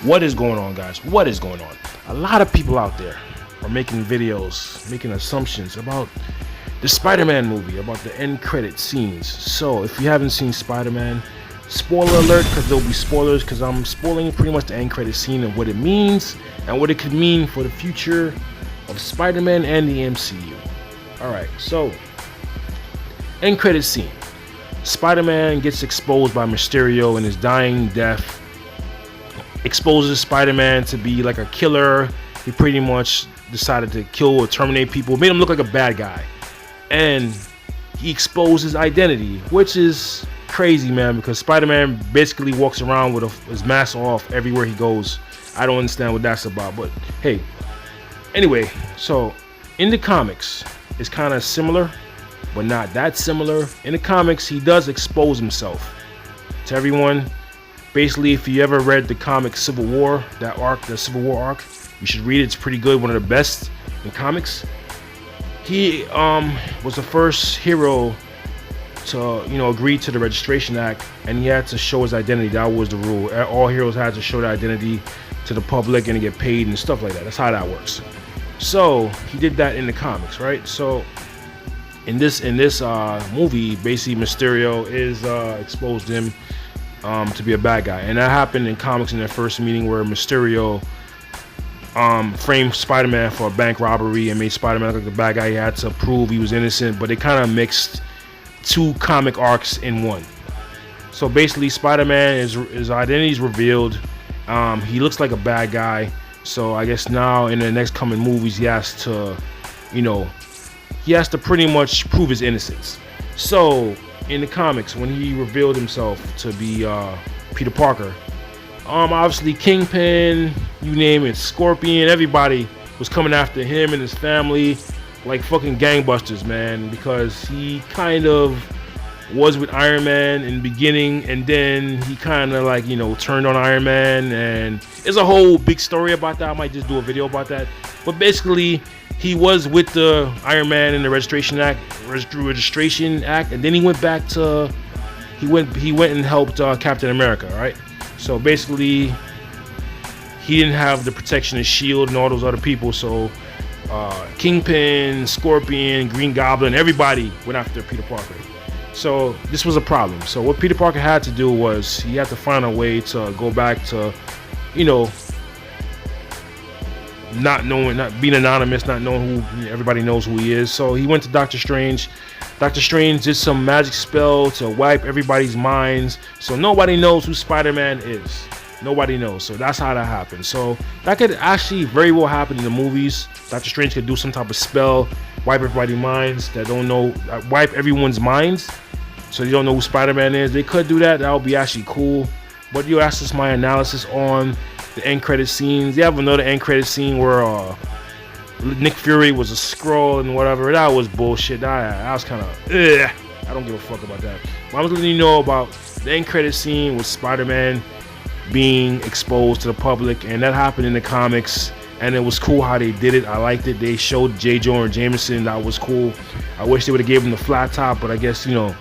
What is going on, guys? What is going on? A lot of people out there are making videos, making assumptions about the Spider-Man movie, about the end credit scenes. So if you haven't seen Spider-Man, spoiler alert, because there'll be spoilers, because I'm spoiling pretty much the end credit scene and what it means and what it could mean for the future of Spider-Man and the MCU. Alright, so end credit scene. Spider-Man gets exposed by Mysterio in his dying death. Exposes Spider-Man to be like a killer. He pretty much decided to kill or terminate people. Made him look like a bad guy. And he exposed his identity, which is crazy, man, because Spider-Man basically walks around with his mask off everywhere he goes. I don't understand what that's about, but hey. Anyway, so in the comics, it's kind of similar, but not that similar. In the comics, he does expose himself to everyone. Basically, if you ever read the comic Civil War, that arc, the Civil War arc, you should read it. It's pretty good, one of the best in comics. He was the first hero to, agree to the Registration Act, and he had to show his identity. That was the rule. All heroes had to show their identity to the public and get paid and stuff like that. That's how that works. So he did that in the comics, right? So in this movie, basically Mysterio is exposed him to be a bad guy, and that happened in comics in their first meeting, where Mysterio framed Spider-Man for a bank robbery and made Spider-Man look like the bad guy. He had to prove he was innocent, but they kind of mixed two comic arcs in one. So basically, Spider-Man, his identity is revealed. He looks like a bad guy, so I guess now in the next coming movies, he has to pretty much prove his innocence. So in the comics, when he revealed himself to be Peter Parker, obviously Kingpin, you name it, Scorpion, everybody was coming after him and his family like fucking gangbusters, man, because he kind of was with Iron Man in the beginning, and then he kind of like, turned on Iron Man, and there's a whole big story about that. I might just do a video about that. But basically, he was with the Iron Man and the Registration Act, and then he went back to he went and helped Captain America, right? So basically, he didn't have the protection of Shield and all those other people. So Kingpin, Scorpion, Green Goblin, everybody went after Peter Parker. So this was a problem. So what Peter Parker had to do was he had to find a way to go back to, not being anonymous, not knowing who everybody knows who he is. So he went to Doctor Strange. Doctor Strange did some magic spell to wipe everybody's minds, so nobody knows who Spider-Man is. Nobody knows. So that's how that happened. So that could actually very well happen in the movies. Doctor Strange could do some type of spell, wipe everybody's minds that don't know, wipe everyone's minds, so they don't know who Spider-Man is. They could do that. That would be actually cool. But you asked us my analysis on the end credit scenes. They have another end credit scene where Nick Fury was a Skrull and whatever. That was bullshit. I was kind of, I don't give a fuck about that. But I was letting you know about the end credit scene with Spider-Man being exposed to the public, and that happened in the comics, and it was cool how they did it. I liked it. They showed J. Jonah Jameson. That was cool. I wish they would have gave him the flat top, but I guess, the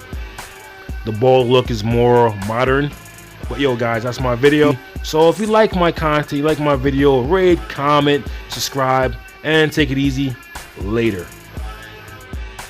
bald look is more modern. But yo, guys, that's my video. So if you like my content, you like my video, rate, comment, subscribe, and take it easy. Later.